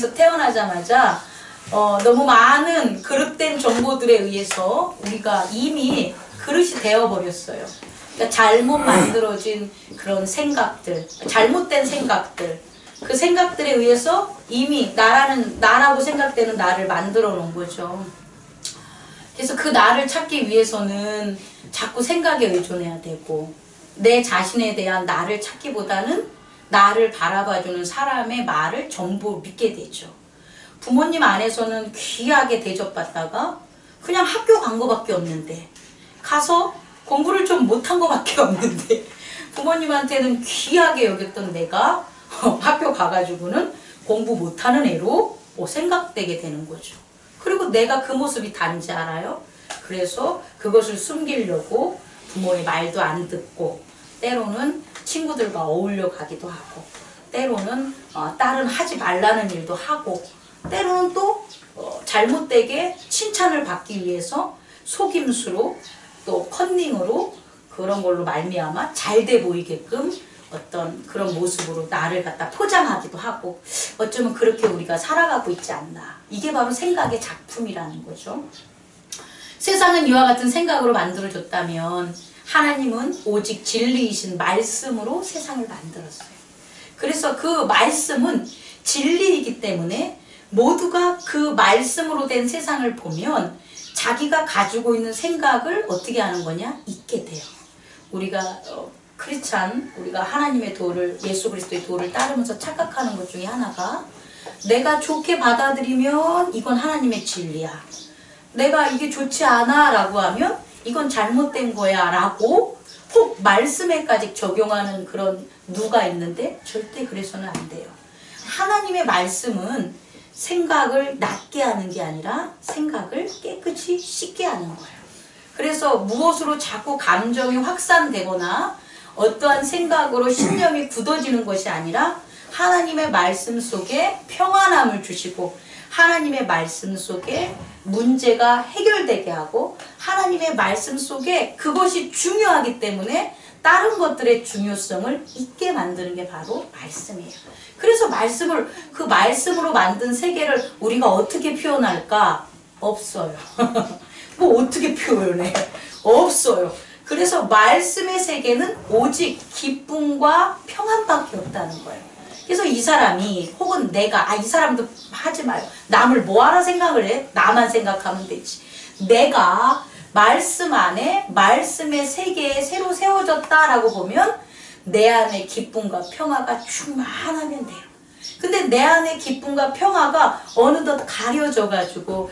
세상에서 태어나자마자 너무 많은 그릇된 정보들에 의해서 우리가 이미 그릇이 되어버렸어요. 그러니까 잘못 만들어진 그런 생각들, 잘못된 생각들, 그 생각들에 의해서 이미 나라고 생각되는 나를 만들어 놓은 거죠. 그래서 그 나를 찾기 위해서는 자꾸 생각에 의존해야 되고, 내 자신에 대한 나를 찾기보다는 나를 바라봐주는 사람의 말을 전부 믿게 되죠. 부모님 안에서는 귀하게 대접받다가 그냥 학교 간 거밖에 없는데, 가서 공부를 좀 못한 거밖에 없는데, 부모님한테는 귀하게 여겼던 내가 학교 가가지고는 공부 못하는 애로 생각되게 되는 거죠. 그리고 내가 그 모습이 단지 알아요. 그래서 그것을 숨기려고 부모의 말도 안 듣고, 때로는 친구들과 어울려 가기도 하고, 때로는 딸은 하지 말라는 일도 하고, 때로는 또 잘못되게 칭찬을 받기 위해서 속임수로 또 컨닝으로 그런 걸로 말미암아 잘돼 보이게끔 어떤 그런 모습으로 나를 갖다 포장하기도 하고, 어쩌면 그렇게 우리가 살아가고 있지 않나. 이게 바로 생각의 작품이라는 거죠. 세상은 이와 같은 생각으로 만들어졌다면 하나님은 오직 진리이신 말씀으로 세상을 만들었어요. 그래서 그 말씀은 진리이기 때문에 모두가 그 말씀으로 된 세상을 보면 자기가 가지고 있는 생각을 어떻게 하는 거냐? 잊게 돼요. 우리가 크리스찬, 우리가 하나님의 도를, 예수 그리스도의 도를 따르면서 착각하는 것 중에 하나가, 내가 좋게 받아들이면 이건 하나님의 진리야, 내가 이게 좋지 않아 라고 하면 이건 잘못된 거야 라고 혹 말씀에까지 적용하는 그런 누가 있는데, 절대 그래서는 안 돼요. 하나님의 말씀은 생각을 낮게 하는 게 아니라 생각을 깨끗이 씻게 하는 거예요. 그래서 무엇으로 자꾸 감정이 확산되거나 어떠한 생각으로 신념이 굳어지는 것이 아니라 하나님의 말씀 속에 평안함을 주시고, 하나님의 말씀 속에 문제가 해결되게 하고, 하나님의 말씀 속에 그것이 중요하기 때문에 다른 것들의 중요성을 잊게 만드는 게 바로 말씀이에요. 그래서 말씀을, 그 말씀으로 만든 세계를 우리가 어떻게 표현할까? 없어요. 뭐 어떻게 표현해? 없어요. 그래서 말씀의 세계는 오직 기쁨과 평안밖에 없다는 거예요. 그래서 이 사람이, 혹은 내가, 이 사람도 하지 마요. 남을 뭐하라 생각을 해? 나만 생각하면 되지. 내가 말씀 안에, 말씀의 세계에 새로 세워졌다라고 보면 내 안에 기쁨과 평화가 충만하면 돼요. 근데 내 안에 기쁨과 평화가 어느덧 가려져가지고,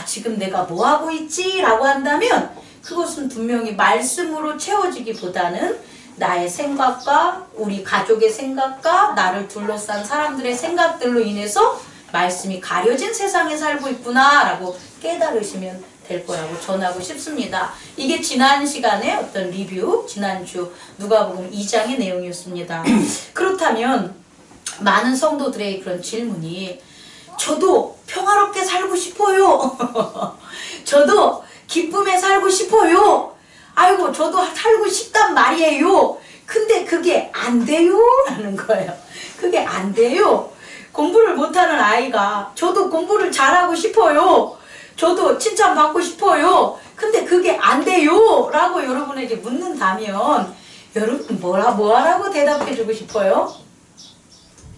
지금 내가 뭐하고 있지? 라고 한다면 그것은 분명히 말씀으로 채워지기보다는 나의 생각과 우리 가족의 생각과 나를 둘러싼 사람들의 생각들로 인해서 말씀이 가려진 세상에 살고 있구나 라고 깨달으시면 될 거라고 전하고 싶습니다. 이게 지난 시간에 어떤 리뷰, 지난주 누가복음 2장의 내용이었습니다. 그렇다면 많은 성도들의 그런 질문이, 저도 평화롭게 살고 싶어요. 저도 기쁨에 살고 싶어요. 아이고, 저도 살고 싶단 말이에요. 근데 그게 안 돼요? 라는 거예요. 그게 안 돼요. 공부를 못하는 아이가, 저도 공부를 잘하고 싶어요, 저도 칭찬받고 싶어요, 근데 그게 안 돼요 라고 여러분에게 묻는다면, 여러분 뭐라고 대답해주고 싶어요?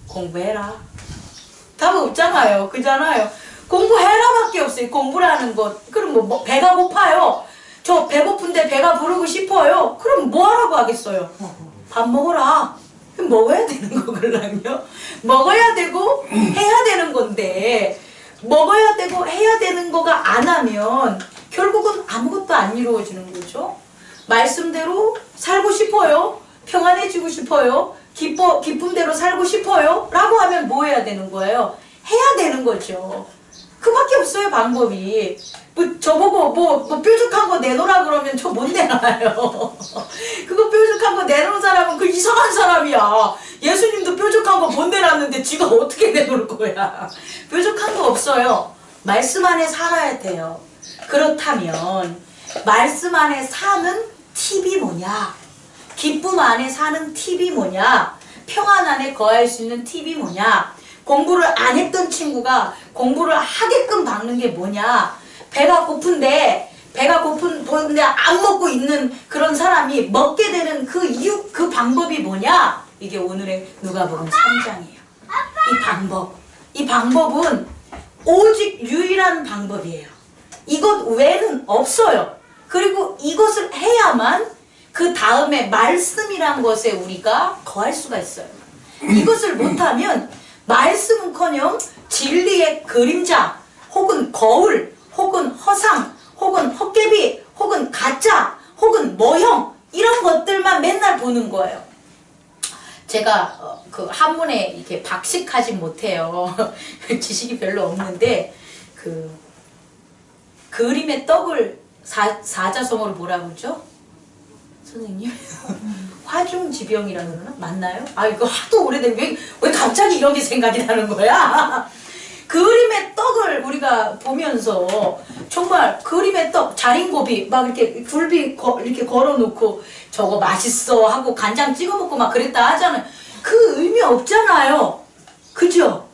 공부해라. 답 없잖아요. 그잖아요. 공부해라 밖에 없어요. 공부라는 것. 그럼 뭐 배가 고파요. 저 배고픈데 배가 부르고 싶어요. 그럼 뭐 하라고 하겠어요? 밥 먹어라. 먹어야 되는 거걸랑요. 먹어야 되고 해야 되는 건데, 먹어야 되고 해야 되는 거가 안 하면 결국은 아무것도 안 이루어지는 거죠. 말씀대로 살고 싶어요. 평안해지고 싶어요. 기쁨대로 살고 싶어요. 라고 하면 뭐 해야 되는 거예요? 해야 되는 거죠. 그밖에 없어요, 방법이. 저보고 뾰족한 거 내놓으라 그러면 저 못 내놔요. 그거 뾰족한 거 내놓은 사람은 그 이상한 사람이야. 예수님도 뾰족한 거 못 내놨는데 지가 어떻게 내놓을 거야. 뾰족한 거 없어요. 말씀 안에 살아야 돼요. 그렇다면 말씀 안에 사는 팁이 뭐냐? 기쁨 안에 사는 팁이 뭐냐? 평안 안에 거할 수 있는 팁이 뭐냐? 공부를 안 했던 친구가 공부를 하게끔 막는 게 뭐냐? 배가 고픈데 안 먹고 있는 그런 사람이 먹게 되는 그 이유, 그 방법이 뭐냐? 이게 오늘의 누가복음 3장이에요. 이 방법은 오직 유일한 방법이에요. 이것 외에는 없어요. 그리고 이것을 해야만 그 다음에 말씀이란 것에 우리가 거할 수가 있어요. 이것을 못하면 말씀은커녕 진리의 그림자, 혹은 거울, 혹은 허상, 혹은 헛개비, 혹은 가짜, 혹은 모형, 이런 것들만 맨날 보는 거예요. 제가 그 한문에 이렇게 박식하지 못해요. 지식이 별로 없는데 그 그림의 떡을 사자성어로 뭐라고 그러죠? 선생님? 화중지병이라고 그러나? 맞나요? 아, 이거 하도 오래된 왜 갑자기 이런 게 생각이 나는 거야? 그림의 떡을 우리가 보면서 정말 그림의 떡, 자린고비 막 이렇게 굴비 이렇게 걸어놓고 저거 맛있어 하고 간장 찍어 먹고 막 그랬다 하잖아요. 그 의미 없잖아요. 그죠?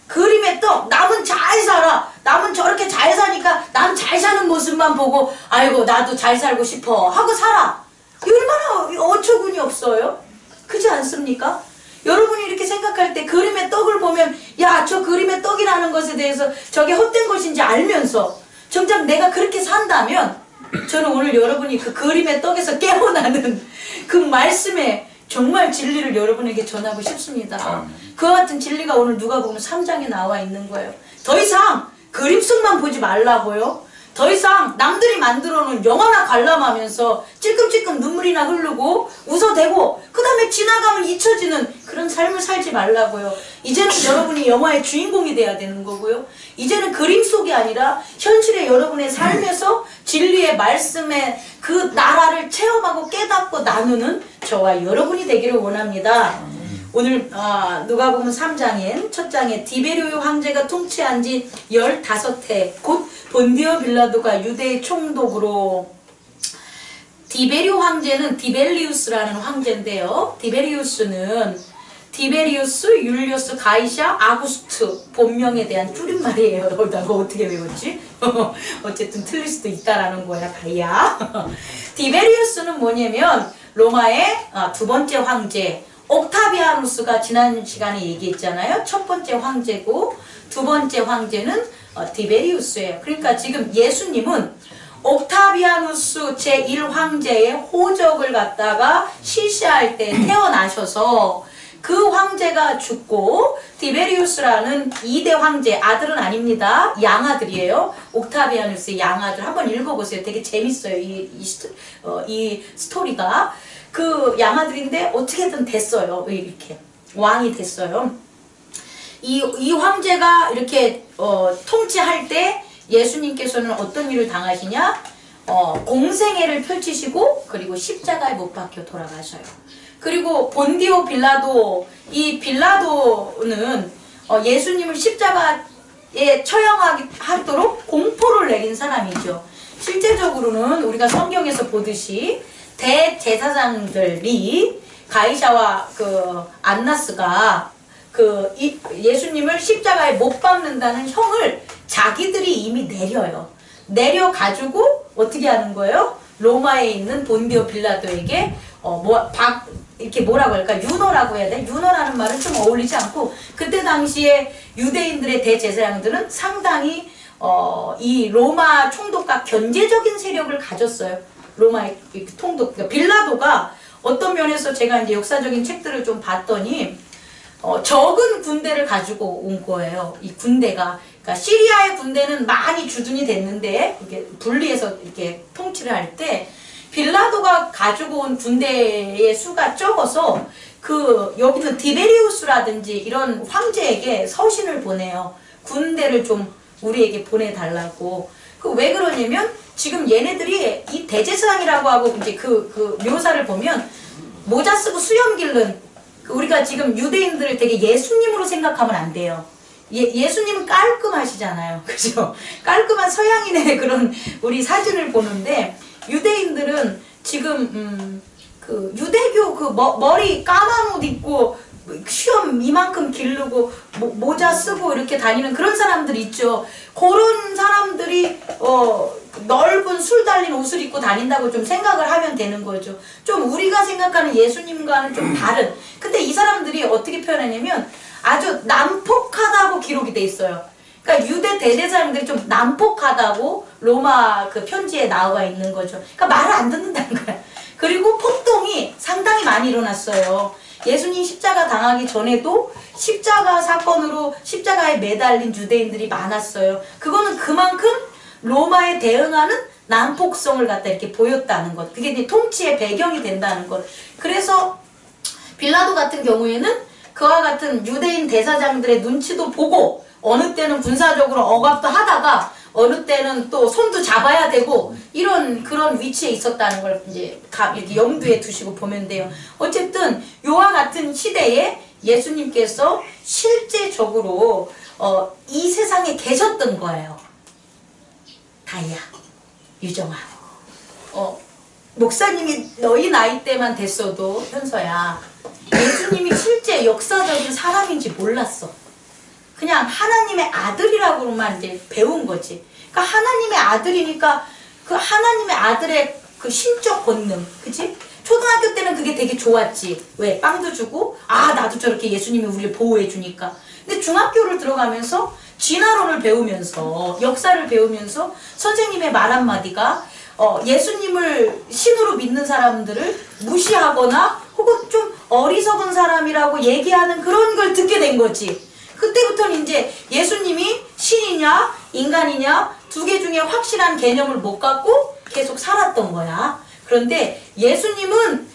그림의 떡, 남은 잘 살아. 남은 저렇게 잘 사니까 남 잘 사는 모습만 보고 아이고 나도 잘 살고 싶어 하고 살아. 얼마나 어처구니 없어요? 그렇지 않습니까? 여러분이 이렇게 생각할 때 그림의 떡을 보면 야, 저 그림의 떡이라는 것에 대해서 저게 헛된 것인지 알면서 정작 내가 그렇게 산다면 저는 오늘 여러분이 그 그림의 떡에서 깨어나는 그 말씀에 정말 진리를 여러분에게 전하고 싶습니다. 그와 같은 진리가 오늘 누가복음 3장에 나와 있는 거예요. 더 이상 그림 속만 보지 말라고요. 더 이상 남들이 만들어 놓은 영화나 관람하면서 찔끔찔끔 눈물이나 흐르고 웃어대고 그 다음에 지나가면 잊혀지는 그런 삶을 살지 말라고요. 이제는 여러분이 영화의 주인공이 돼야 되는 거고요. 이제는 그림 속이 아니라 현실의 여러분의 삶에서 진리의 말씀의 그 나라를 체험하고 깨닫고 나누는 저와 여러분이 되기를 원합니다. 오늘 누가복음 3장인 첫 장에 디베리오 황제가 통치한 지 15해 곧 본디오 빌라도가 유대의 총독으로 디베리오 황제는 디벨리우스라는 황제인데요. 디베리우스는 디베리우스, 율리우스, 가이샤, 아구스트 본명에 대한 줄임말이에요. 나가 어떻게 외웠지? 어쨌든 틀릴 수도 있다라는 거야, 가이야. 디베리우스는 뭐냐면 로마의 두 번째 황제 옥타비아누스가 지난 시간에 얘기했잖아요. 첫 번째 황제고 두 번째 황제는 디베리우스예요. 그러니까 지금 예수님은 옥타비아누스 제1황제의 호적을 갖다가 실시할 때 태어나셔서 그 황제가 죽고 디베리우스라는 2대 황제, 아들은 아닙니다. 양아들이에요. 옥타비아누스의 양아들. 한번 읽어보세요. 되게 재밌어요. 이 스토리가. 그 양아들인데 어떻게든 됐어요. 이렇게 왕이 됐어요. 이 황제가 이렇게 통치할 때 예수님께서는 어떤 일을 당하시냐? 공생애를 펼치시고 그리고 십자가에 못 박혀 돌아가셔요. 그리고 본디오 빌라도, 이 빌라도는 예수님을 십자가에 처형하도록 공포를 내린 사람이죠. 실제적으로는 우리가 성경에서 보듯이 대제사장들이 가이사와 그 안나스가 예수님을 십자가에 못 박는다는 형을 자기들이 이미 내려요. 내려가지고 어떻게 하는 거예요? 로마에 있는 본디오 빌라도에게 이렇게 뭐라고 할까? 윤호라고 해야 돼? 윤호라는 말은 좀 어울리지 않고 그때 당시에 유대인들의 대제사장들은 상당히 이 로마 총독과 견제적인 세력을 가졌어요. 로마의 통독, 그러니까 빌라도가 어떤 면에서 제가 이제 역사적인 책들을 좀 봤더니 적은 군대를 가지고 온 거예요. 이 군대가. 그러니까 시리아의 군대는 많이 주둔이 됐는데 이게 분리해서 이렇게 통치를 할 때 빌라도가 가지고 온 군대의 수가 적어서 여기는 디베리우스라든지 이런 황제에게 서신을 보내요. 군대를 좀 우리에게 보내달라고. 왜 그러냐면 지금 얘네들이 이 대제사장이라고 하고 이제 그 묘사를 보면 모자 쓰고 수염 기른 우리가 지금 유대인들을 되게 예수님으로 생각하면 안 돼요. 예수님은 깔끔하시잖아요. 그죠? 깔끔한 서양인의 그런 우리 사진을 보는데 유대인들은 지금 그 유대교 머리 까만 옷 입고 시험 이만큼 기르고 모자 쓰고 이렇게 다니는 그런 사람들 있죠. 그런 사람들이 넓은 술 달린 옷을 입고 다닌다고 좀 생각을 하면 되는 거죠. 좀 우리가 생각하는 예수님과는 좀 다른. 근데 이 사람들이 어떻게 표현하냐면 아주 난폭하다고 기록이 돼 있어요. 그러니까 유대 대제사장들이 좀 난폭하다고 로마 그 편지에 나와 있는 거죠. 그러니까 말을 안 듣는다는 거야. 그리고 폭동이 상당히 많이 일어났어요. 예수님 십자가 당하기 전에도 십자가 사건으로 십자가에 매달린 유대인들이 많았어요. 그거는 그만큼 로마에 대응하는 난폭성을 갖다 이렇게 보였다는 것. 그게 이제 통치의 배경이 된다는 것. 그래서 빌라도 같은 경우에는 그와 같은 유대인 대사장들의 눈치도 보고 어느 때는 군사적으로 억압도 하다가 어느 때는 또 손도 잡아야 되고 이런 그런 위치에 있었다는 걸 이제 이렇게 염두에 두시고 보면 돼요. 어쨌든 요와 같은 시대에 예수님께서 실제적으로 이 세상에 계셨던 거예요. 다이야, 유정아, 목사님이 너희 나이 때만 됐어도 현서야 예수님이 실제 역사적인 사람인지 몰랐어. 그냥 하나님의 아들이라고만 이제 배운 거지. 그러니까 하나님의 아들이니까 그 하나님의 아들의 그 신적 본능, 그치? 초등학교 때는 그게 되게 좋았지. 왜? 빵도 주고, 아, 나도 저렇게 예수님이 우리를 보호해 주니까. 근데 중학교를 들어가면서 진화론을 배우면서, 역사를 배우면서 선생님의 말 한마디가 예수님을 신으로 믿는 사람들을 무시하거나 혹은 좀 어리석은 사람이라고 얘기하는 그런 걸 듣게 된 거지. 그때부터는 이제 예수님이 신이냐 인간이냐 두 개 중에 확실한 개념을 못 갖고 계속 살았던 거야. 그런데 예수님은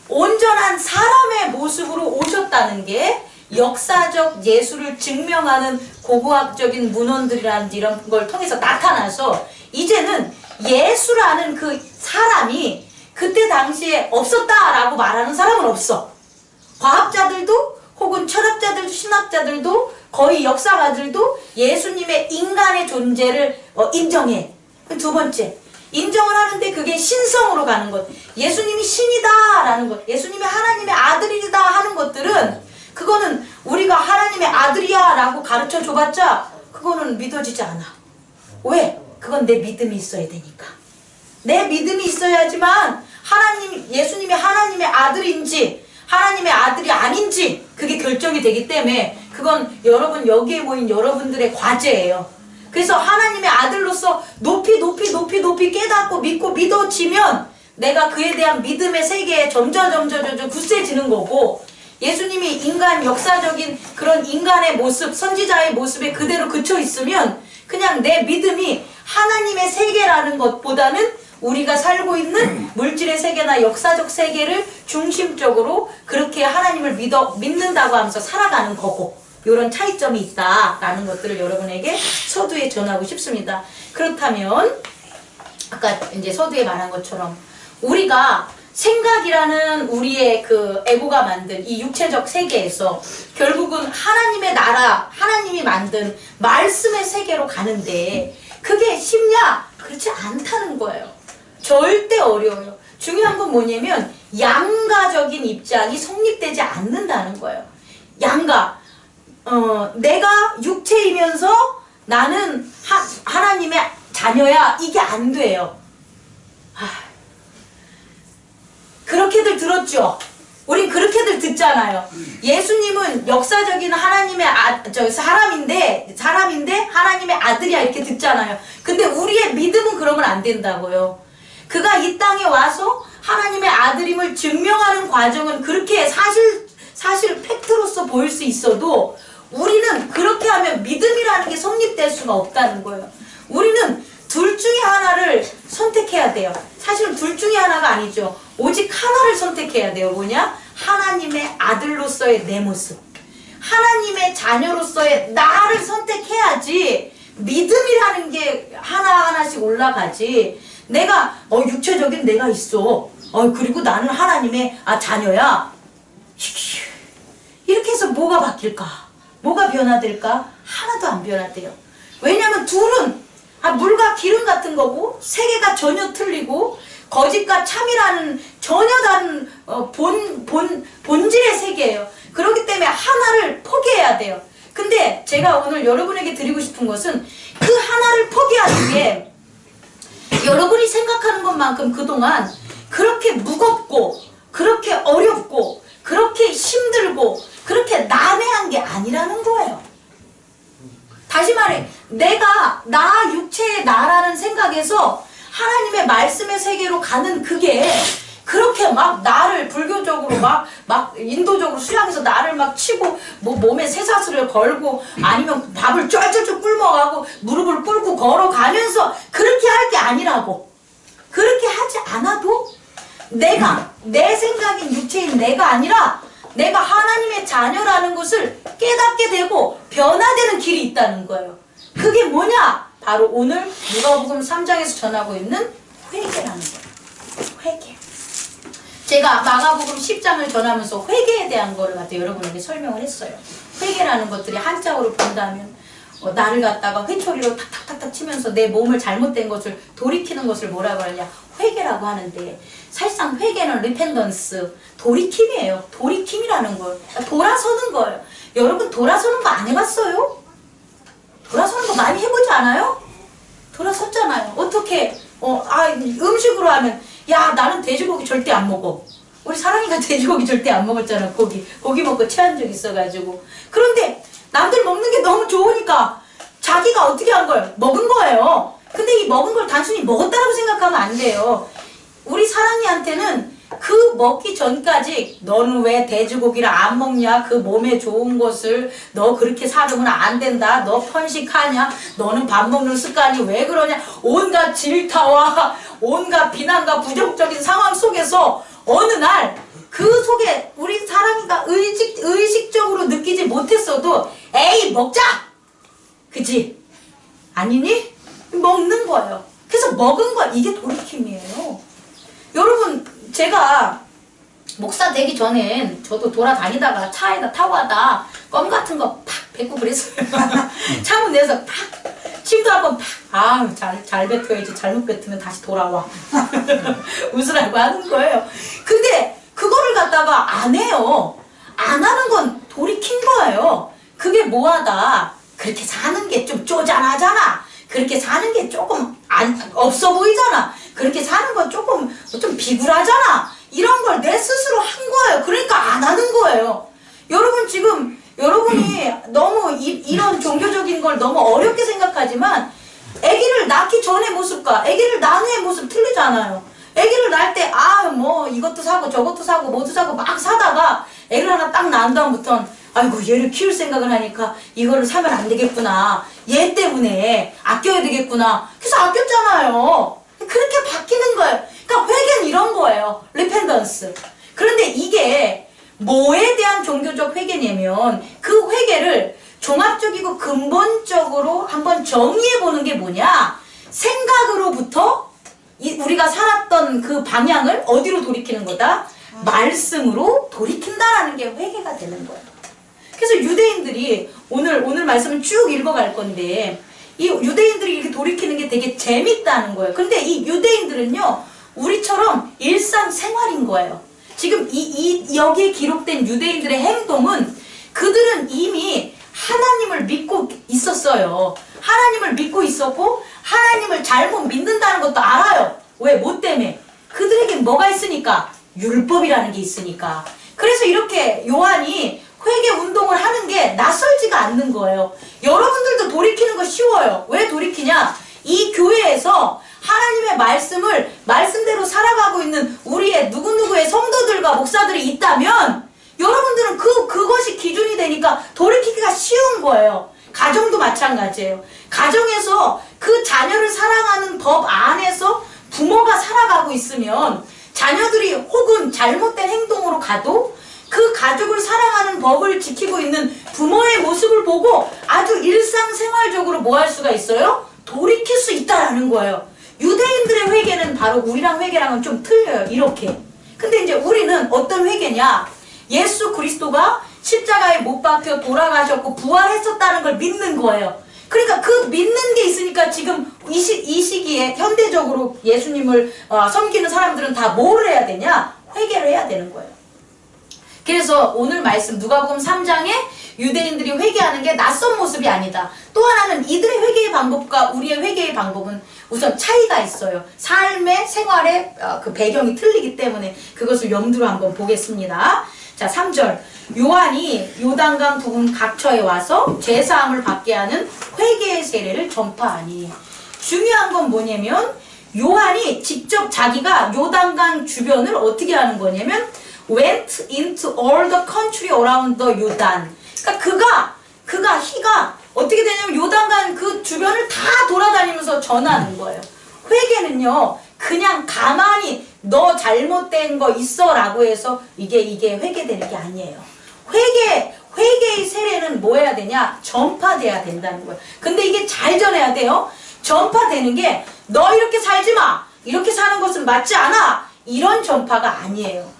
온전한 사람의 모습으로 오셨다는 게 역사적 예수를 증명하는 고고학적인 문헌들이라든지 이런 걸 통해서 나타나서 이제는 예수라는 그 사람이 그때 당시에 없었다라고 말하는 사람은 없어. 과학자들도 혹은 철학자들도 신학자들도 거의 역사가들도 예수님의 인간의 존재를 인정해. 두 번째, 인정을 하는데 그게 신성으로 가는 것. 예수님이 신이다라는 것, 예수님이 하나님의 아들이다 하는 것들은 그거는 우리가 하나님의 아들이야 라고 가르쳐 줘봤자 그거는 믿어지지 않아. 왜? 그건 내 믿음이 있어야 되니까. 내 믿음이 있어야지만 예수님이 하나님의 아들인지 하나님의 아들이 아닌지 그게 결정이 되기 때문에 그건 여러분 여기에 모인 여러분들의 과제예요. 그래서 하나님의 아들로서 높이 깨닫고 믿고 믿어지면 내가 그에 대한 믿음의 세계에 점점 굳세지는 거고, 예수님이 인간 역사적인 그런 인간의 모습, 선지자의 모습에 그대로 그쳐 있으면 그냥 내 믿음이 하나님의 세계라는 것보다는 우리가 살고 있는 물질의 세계나 역사적 세계를 중심적으로 그렇게 하나님을 믿는다고 하면서 살아가는 거고, 이런 차이점이 있다라는 것들을 여러분에게 서두에 전하고 싶습니다. 그렇다면 아까 이제 서두에 말한 것처럼 우리가 생각이라는 우리의 그 에고가 만든 이 육체적 세계에서 결국은 하나님의 나라, 하나님이 만든 말씀의 세계로 가는데 그게 쉽냐? 그렇지 않다는 거예요. 절대 어려워요. 중요한 건 뭐냐면 양가적인 입장이 성립되지 않는다는 거예요. 양가. 내가 육체이면서 나는 하나님의 자녀야. 이게 안 돼요. 그렇게들 들었죠? 우린 그렇게들 듣잖아요. 예수님은 역사적인 하나님의 사람인데 하나님의 아들이야 이렇게 듣잖아요. 근데 우리의 믿음은 그러면 안 된다고요. 그가 이 땅에 와서 하나님의 아들임을 증명하는 과정은 그렇게 사실 팩트로서 보일 수 있어도 우리는 그렇게 하면 믿음이라는 게 성립될 수가 없다는 거예요. 우리는 둘 중에 하나를 선택해야 돼요. 사실은 둘 중에 하나가 아니죠. 오직 하나를 선택해야 돼요. 뭐냐? 하나님의 아들로서의 내 모습, 하나님의 자녀로서의 나를 선택해야지 믿음이라는 게 하나하나씩 올라가지. 내가 육체적인 내가 있어. 그리고 나는 하나님의 자녀야. 이렇게 해서 뭐가 바뀔까? 뭐가 변화될까? 하나도 안 변화돼요. 왜냐면 둘은 물과 기름 같은 거고 세계가 전혀 틀리고 거짓과 참이라는 전혀 다른 본질의 세계예요. 그렇기 때문에 하나를 포기해야 돼요. 근데 제가 오늘 여러분에게 드리고 싶은 것은 그 하나를 포기하는 게 여러분이 생각하는 것만큼 그동안 그렇게 무겁고 그렇게 어렵고 그렇게 힘들고 그렇게 난해한 게 아니라는 거예요. 다시 말해, 내가 나 육체의 나라는 생각에서 하나님의 말씀의 세계로 가는 그게 그렇게 막 나를 불교적으로 막 인도적으로 수양해서 나를 막 치고 뭐 몸에 쇠사슬을 걸고 아니면 밥을 쫄쫄쫄 굶어가고 무릎을 꿇고 걸어가면서 그렇게 할 게 아니라고. 그렇게 하지 않아도 내가 내 생각인 육체인 내가 아니라 내가 하나님의 자녀라는 것을 깨닫게 되고 변화되는 길이 있다는 거예요. 그게 뭐냐? 바로 오늘 누가복음 3장에서 전하고 있는 회개라는 거예요. 회개. 제가 마가복음 10장을 전하면서 회개에 대한 거를 갖다 여러분에게 설명을 했어요. 회개라는 것들이 한자어로 본다면 나를 갖다가 회초리로 탁탁탁탁 치면서 내 몸을 잘못된 것을 돌이키는 것을 뭐라고 하냐? 회개라고 하는데 사실상 회개는 리펜던스, 돌이킴이에요. 돌이킴이라는 걸. 그러니까 돌아서는 거예요. 여러분 돌아서는 거 안 해봤어요? 돌아서는 거 많이 해보지 않아요? 돌아섰잖아요. 어떻게 음식으로 하면 야 나는 돼지고기 절대 안 먹어. 우리 사랑이가 돼지고기 절대 안 먹었잖아. 고기 먹고 체한 적 있어가지고. 그런데 남들 먹는 게 너무 좋으니까 자기가 어떻게 한 걸 먹은 거예요. 근데 이 먹은 걸 단순히 먹었다라고 생각하면 안 돼요. 우리 사랑이한테는 그 먹기 전까지 너는 왜 돼지고기를 안 먹냐? 그 몸에 좋은 것을 너 그렇게 살으면 안 된다. 너 편식하냐? 너는 밥 먹는 습관이 왜 그러냐? 온갖 질타와 온갖 비난과 부정적인 상황 속에서 어느 날 그 속에 우리 사랑이가 의식적으로 느끼지 못했어도 에이 먹자! 그치? 아니니? 먹는 거예요. 그래서 먹은 거 이게 돌이킴이에요. 여러분 제가 목사 되기 전엔 저도 돌아다니다가 차에다 타고 가다 껌 같은 거 팍 뱉고 그랬어요. 창문 내서 팍 침도 한번 팍 잘 뱉어야지 잘못 뱉으면 다시 돌아와. 웃으라고 하는 거예요. 근데 그거를 갖다가 안 해요. 안 하는 건 돌이킨 거예요. 그게 뭐하다. 그렇게 사는 게 좀 쪼잔하잖아. 그렇게 사는 게 조금 없어 보이잖아. 그렇게 사는 건 조금 좀 비굴하잖아. 이런 걸 내 스스로 한 거예요. 그러니까 안 하는 거예요. 여러분 지금 여러분이 너무 이런 종교적인 걸 너무 어렵게 생각하지만 아기를 낳기 전의 모습과 아기를 낳은 후의 모습 틀리잖아요. 아기를 낳을 때 뭐 이것도 사고 저것도 사고 뭐도 사고 막 사다가 애를 하나 딱 낳은 다음부터는 아이고 얘를 키울 생각을 하니까 이거를 사면 안 되겠구나. 얘 때문에 아껴야 되겠구나. 그래서 아꼈잖아요. 그렇게 바뀌는 거예요. 그러니까 회개는 이런 거예요. 리펜던스. 그런데 이게 뭐에 대한 종교적 회개냐면 그 회개를 종합적이고 근본적으로 한번 정리해 보는 게 뭐냐? 생각으로부터 우리가 살았던 그 방향을 어디로 돌이키는 거다? 말씀으로 돌이킨다라는 게 회개가 되는 거예요. 그래서 유대인들이 오늘 말씀을 쭉 읽어갈 건데 이 유대인들이 이렇게 돌이키는 게 되게 재밌다는 거예요. 근데 이 유대인들은요 우리처럼 일상생활인 거예요. 지금 여기에 기록된 유대인들의 행동은 그들은 이미 하나님을 믿고 있었어요. 하나님을 믿고 있었고 하나님을 잘못 믿는다는 것도 알아요. 왜? 뭐 때문에? 그들에겐 뭐가 있으니까? 율법이라는 게 있으니까. 그래서 이렇게 요한이 회개 운동을 하는 게 낯설지가 않는 거예요. 여러분들도 돌이키는 거 쉬워요. 왜 돌이키냐? 이 교회에서 하나님의 말씀을 말씀대로 살아가고 있는 우리의 누구누구의 성도들과 목사들이 있다면 여러분들은 그것이 기준이 되니까 돌이키기가 쉬운 거예요. 가정도 마찬가지예요. 가정에서 그 자녀를 사랑하는 법 안에서 부모가 살아가고 있으면 자녀들이 혹은 잘못된 행동으로 가도 그 가족을 사랑하는 법을 지키고 있는 부모의 모습을 보고 아주 일상생활적으로 뭐 할 수가 있어요? 돌이킬 수 있다라는 거예요. 유대인들의 회개는 바로 우리랑 회개랑은 좀 틀려요. 이렇게. 근데 이제 우리는 어떤 회개냐? 예수 그리스도가 십자가에 못 박혀 돌아가셨고 부활했었다는 걸 믿는 거예요. 그러니까 그 믿는 게 있으니까 지금 이 시기에 현대적으로 예수님을 섬기는 사람들은 다 뭐를 해야 되냐? 회개를 해야 되는 거예요. 그래서 오늘 말씀 누가복음 3장에 유대인들이 회개하는 게 낯선 모습이 아니다. 또 하나는 이들의 회개의 방법과 우리의 회개의 방법은 우선 차이가 있어요. 삶의 생활의 그 배경이 틀리기 때문에 그것을 염두로 한번 보겠습니다. 자, 3절. 요한이 요단강 부근 각처에 와서 죄사함을 받게 하는 회개의 세례를 전파하니. 중요한 건 뭐냐면 요한이 직접 자기가 요단강 주변을 어떻게 하는 거냐면 went into all the country around the 요단. 그러니까 그가 어떻게 되냐면 요단강 그 주변을 다 돌아다니면서 전하는 거예요. 회개는요, 그냥 가만히 너 잘못된 거 있어 라고 해서 이게 회개되는 게 아니에요. 회개의 세례는 뭐 해야 되냐? 전파돼야 된다는 거예요. 근데 이게 잘 전해야 돼요. 전파되는 게 너 이렇게 살지 마! 이렇게 사는 것은 맞지 않아! 이런 전파가 아니에요.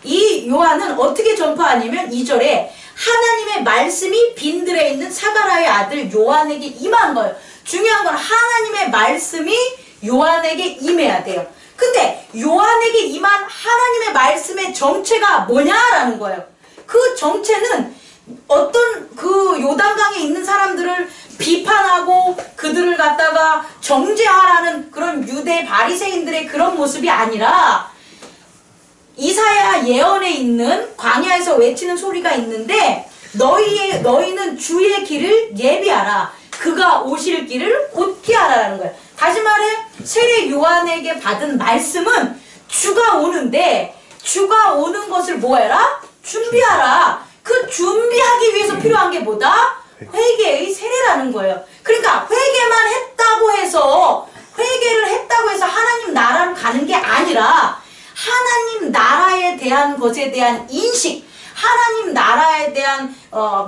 이 요한은 어떻게 전파하냐면 2절에 하나님의 말씀이 빈들에 있는 사가랴의 아들 요한에게 임한 거예요. 중요한 건 하나님의 말씀이 요한에게 임해야 돼요. 근데 요한에게 임한 하나님의 말씀의 정체가 뭐냐라는 거예요. 그 정체는 어떤 그 요단강에 있는 사람들을 비판하고 그들을 갖다가 정죄하라는 그런 유대 바리새인들의 그런 모습이 아니라 이사야 예언에 있는 광야에서 외치는 소리가 있는데 너희는 주의 길을 예비하라. 그가 오실 길을 곧게 하라라는 거예요. 다시 말해 세례 요한에게 받은 말씀은 주가 오는데 주가 오는 것을 뭐해라? 준비하라. 그 준비하기 위해서 필요한 게 뭐다? 회개의 세례라는 거예요. 그러니까 회개를 했다고 해서 하나님 나라로 가는 게 아니라 하나님 나라에 대한 것에 대한 인식, 하나님 나라에 대한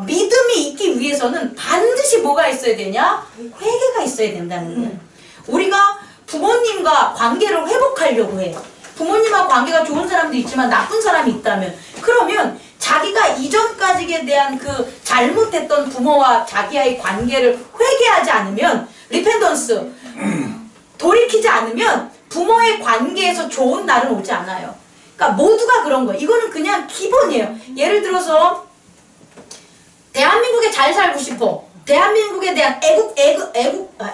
믿음이 있기 위해서는 반드시 뭐가 있어야 되냐? 회개가 있어야 된다는 거예요. 우리가 부모님과 관계를 회복하려고 해요. 부모님과 관계가 좋은 사람도 있지만 나쁜 사람이 있다면 그러면 자기가 이전까지에 대한 그 잘못했던 부모와 자기와의 관계를 회개하지 않으면 리펜던스 돌이키지 않으면 부모의 관계에서 좋은 날은 오지 않아요. 그러니까 모두가 그런 거예요. 이거는 그냥 기본이에요. 예를 들어서 대한민국에 잘 살고 싶어. 대한민국에 대한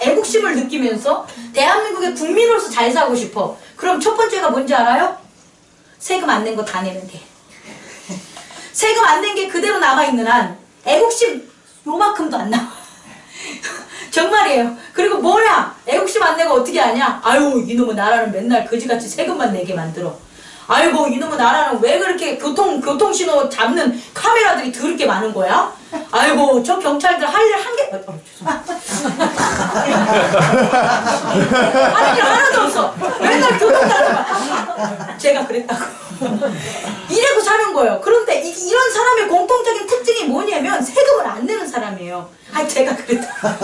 애국심을 느끼면서 대한민국의 국민으로서 잘 살고 싶어. 그럼 첫 번째가 뭔지 알아요? 세금 안 낸 거 다 내면 돼. 세금 안 낸 게 그대로 남아있는 한 애국심 요만큼도 안 나와. 정말이에요. 그리고 뭐냐? 애국심 안 내고 어떻게 하냐? 아유 이놈의 나라는 맨날 거지같이 세금만 내게 만들어. 아이고 이놈의 나라는 왜 그렇게 교통신호 잡는 카메라들이 더럽게 많은 거야? 아이고 저 경찰들 할 일 한 개 하는 일 하나도 없어. 맨날 교통단속만. 제가 그랬다고. 이래고 사는 거예요. 그런데 이런 사람의 공통적인 특징이 뭐냐면 세금을 안 내는 사람이에요. 아니 제가 그랬다.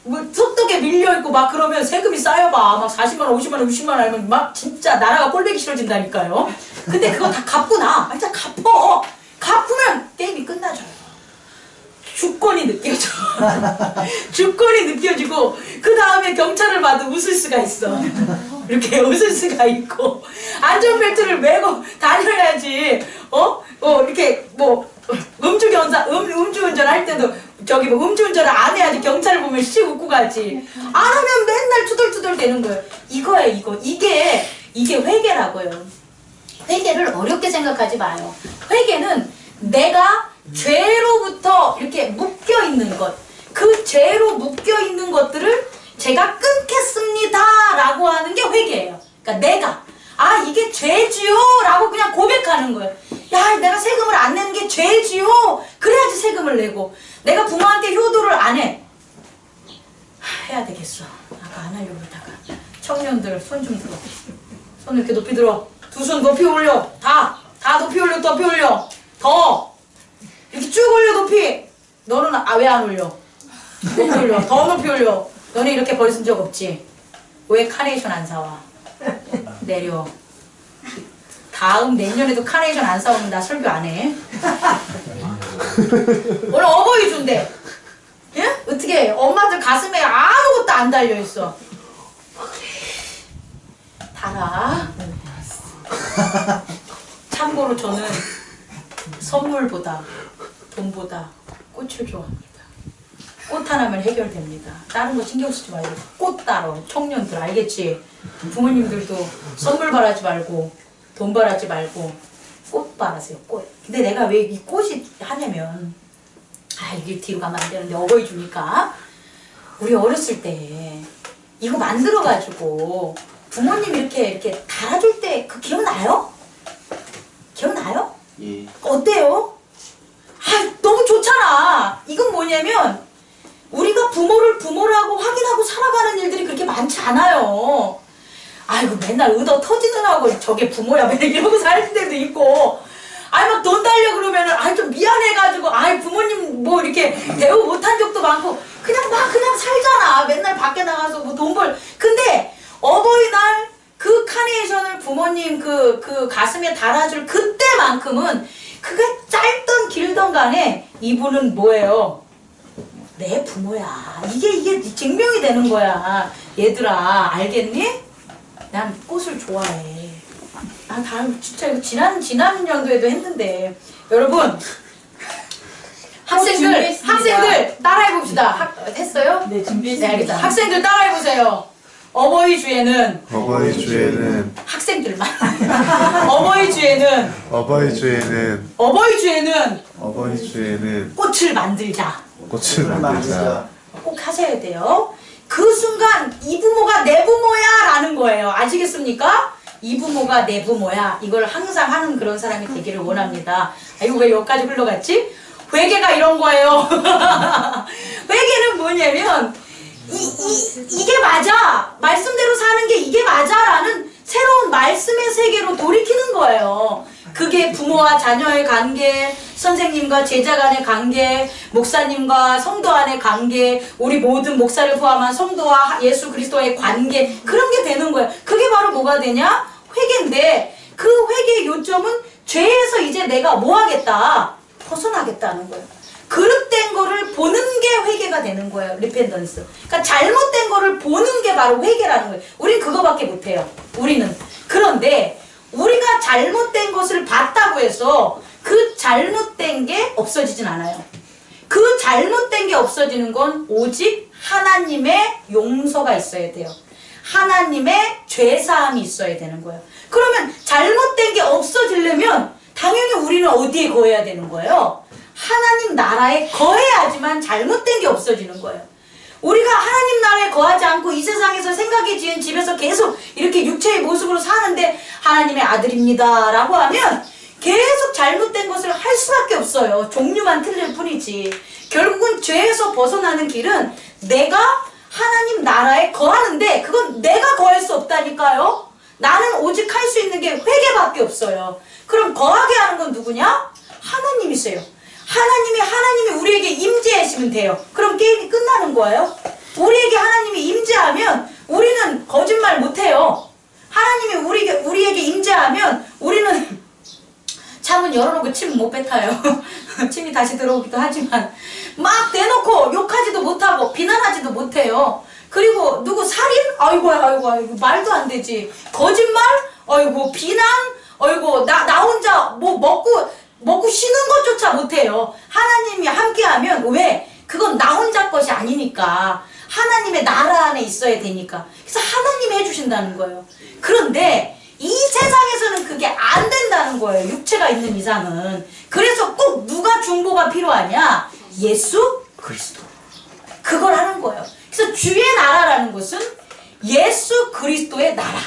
뭐 소떡에 밀려있고 막 그러면 세금이 쌓여봐. 막 40만원, 50만원, 60만원 하면 막 진짜 나라가 꼴보기 싫어진다니까요. 근데 그거 다 갚고 나. 진짜 갚어. 갚으면 게임이 끝나죠. 주권이 느껴져. 주권이 느껴지고 그 다음에 경찰을 봐도 웃을 수가 있어. 이렇게 웃을 수가 있고 안전벨트를 매고 다녀야지. 이렇게 뭐 음주운전 할 때도 저기 뭐 음주운전을 안 해야지 경찰을 보면 씩 웃고 가지. 안 하면 맨날 투덜투덜 되는 거예요. 이거예요. 이게 회개라고요. 회개를 어렵게 생각하지 마요. 회개는 내가 죄로부터 이렇게 묶여있는 것, 그 죄로 묶여있는 것들을 제가 끊겠습니다 라고 하는 게 회개예요. 그러니까 내가 이게 죄지요 라고 그냥 고백하는 거예요. 야 내가 세금을 안 내는 게 죄지요. 그래야지 세금을 내고. 내가 부모한테 효도를 안 해. 해야 되겠어. 아까 안 하려고 그러다가. 청년들 손 좀 들어. 손 이렇게 높이 들어. 두 손 높이 올려. 다 높이 올려. 높이 올려. 더 이렇게 쭉 올려 높이. 너는 왜 안 올려? 높이 올려. 더 높이 올려. 너네 이렇게 벌 쓴 적 없지? 왜 카네이션 안 사와? 내려. 다음 내년에도 카네이션 안 사오면 나 설교 안 해. 오늘 어버이 준대. 예? 어떻게 엄마들 가슴에 아무것도 안 달려있어. 달아. 참아. 참고로 저는 선물보다 돈보다 꽃을 좋아합니다. 꽃 하나면 해결됩니다. 다른 거 신경 쓰지 말고 꽃 따러. 청년들 알겠지? 부모님들도 선물 바라지 말고 돈 바라지 말고 꽃 바라세요. 꽃. 근데 내가 왜 이 꽃이 하냐면 이게 뒤로 가면 안 되는데 어버이 주니까 우리 어렸을 때 이거 만들어가지고 부모님 이렇게 달아줄 때 그 기억나요? 기억나요? 예. 어때요? 너무 좋잖아. 이건 뭐냐면 우리가 부모라고 확인하고 살아가는 일들이 그렇게 많지 않아요. 아이고 맨날 의도 터지는 하고 저게 부모야 막 이러고 사는 데도 있고 막 돈 달려 그러면은 좀 미안해가지고 부모님 뭐 이렇게 대우 못한 적도 많고 그냥 살잖아. 맨날 밖에 나가서 뭐 돈 벌. 근데 어버이날 그 카네이션을 부모님 그 가슴에 달아줄 그때만큼은 그게 짧던 길던 간에 이분은 뭐예요? 내 부모야. 이게 증명이 되는 거야. 얘들아 알겠니? 난 꽃을 좋아해. 진짜 이거 지난 연도에도 했는데 여러분 학생들 따라해봅시다. 했어요? 네, 준비했습니다. 네, 알겠다. 학생들 따라해보세요. 어버이 주에는 학생들만 어버이 주에는 꽃을 만들자. 꼭 하셔야 돼요. 그 순간 이 부모가 내 부모야 라는 거예요. 아시겠습니까? 이 부모가 내 부모야. 이걸 항상 하는 그런 사람이 되기를 원합니다. 이거 왜 여기까지 흘러갔지? 회개가 이런 거예요. 회개는 뭐냐면 이게 맞아. 말씀대로 사는 게 이게 맞아라는 새로운 말씀의 세계로 돌이키는 거예요. 그게 부모와 자녀의 관계, 선생님과 제자 간의 관계, 목사님과 성도 간의 관계, 우리 모든 목사를 포함한 성도와 예수 그리스도의 관계, 그런 게 되는 거예요. 그게 바로 뭐가 되냐? 회개인데 그 회개의 요점은 죄에서 이제 내가 뭐 하겠다? 벗어나겠다는 거예요. 그릇된 거를 보는 게 회개가 되는 거예요. 리펜던스. 그러니까 잘못된 거를 보는 게 바로 회개라는 거예요. 우린 그거밖에 못해요. 우리는. 그런데 우리가 잘못된 것을 봤다고 해서 그 잘못된 게 없어지진 않아요. 그 잘못된 게 없어지는 건 오직 하나님의 용서가 있어야 돼요. 하나님의 죄사함이 있어야 되는 거예요. 그러면 잘못된 게 없어지려면 당연히 우리는 어디에 거해야 되는 거예요? 하나님 나라에 거해야지만 잘못된 게 없어지는 거예요. 우리가 하나님 나라에 거하지 않고 이 세상에서 생각이 지은 집에서 계속 이렇게 육체의 모습으로 사는데 하나님의 아들입니다 라고 하면 계속 잘못된 것을 할 수밖에 없어요. 종류만 틀릴 뿐이지. 결국은 죄에서 벗어나는 길은 내가 하나님 나라에 거하는데 그건 내가 거할 수 없다니까요. 나는 오직 할 수 있는 게 회개밖에 없어요. 그럼 거하게 하는 건 누구냐? 하나님이세요. 하나님이 우리에게 임재하시면 돼요. 그럼 게임이 끝나는 거예요. 우리에게 하나님이 임재하면 우리는 거짓말 못해요. 하나님이 우리에게 임재하면 우리는 창문 열어놓고 침 못 뱉어요. 침이 다시 들어오기도 하지만 막 대놓고 욕하지도 못하고 비난하지도 못해요. 그리고 누구 살인? 아이고 말도 안 되지. 거짓말? 아이고 비난? 아이고 나 혼자 뭐 먹고 쉬는 것조차 못해요. 하나님이 함께하면 왜? 그건 나 혼자 것이 아니니까 하나님의 나라 안에 있어야 되니까. 그래서 하나님이 해주신다는 거예요. 그런데 이 세상에서는 그게 안 된다는 거예요. 육체가 있는 이상은. 그래서 꼭 누가 중보가 필요하냐? 예수 그리스도. 그걸 하는 거예요. 그래서 주의 나라라는 것은 예수 그리스도의 나라.